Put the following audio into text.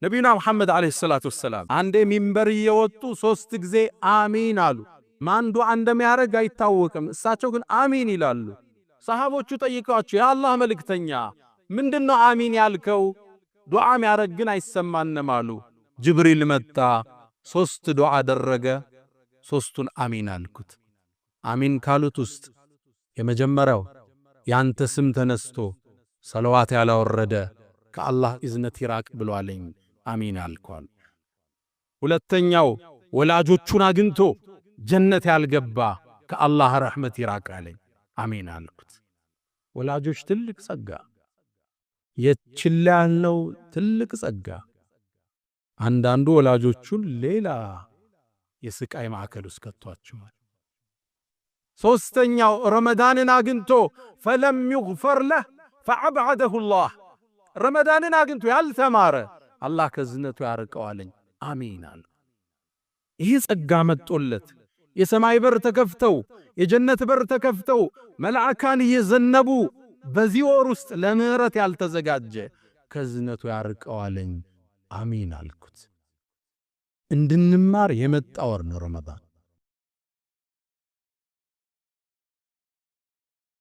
ነቢዩና ሙሐመድ ዓለይሂ ሰላቱ ወሰላም አንዴ ሚንበር እየወጡ 3 ጊዜ አሚን አሉ። ማን ዱዓ እንደሚያደርግ አይታወቅም። እሳቸው ግን አሚን ይላሉ። ሰሃቦቹ ጠይቀዋቸው የአላህ መልእክተኛ ምንድነው አሚን ያልከው? ዱዓ የሚያደርግ ግን አይሰማንም አሉ። ጅብሪል መጣ፣ 3 ዱዓ አደረገ። 3ቱን አሚን አልኩት። አሚን ካሉት ውስጥ የመጀመሪያው ያንተ ስም ተነስቶ ሰለዋት ያላወረደ ከአላህ እዝነት ይራቅ ብሏለኝ፣ አሚን አልኳል። ሁለተኛው ወላጆቹን አግኝቶ ጀነት ያልገባ ከአላህ ረሕመት ይራቅ አለኝ፣ አሚን አልኩት። ወላጆች ትልቅ ጸጋ፣ የችላ ያለው ትልቅ ጸጋ። አንዳንዱ ወላጆቹን ሌላ የስቃይ ማዕከል ውስጥ ከቷቸዋል። ሶስተኛው ረመዳንን አግኝቶ ፈለም ይግፈር ለህ ፈዐብዐደሁ ላህ፣ ረመዳንን አግኝቶ ያልተማረ አላህ ከዝነቱ ያርቀዋለኝ፣ አሚን አለ። ይህ ጸጋ መጦለት የሰማይ በር ተከፍተው የጀነት በር ተከፍተው መልአካን እየዘነቡ በዚህ ወር ውስጥ ለምህረት ያልተዘጋጀ ከዝነቱ ያርቀዋለኝ፣ አሚን አልኩት። እንድንማር የመጣ ወር ነው ረመዳን።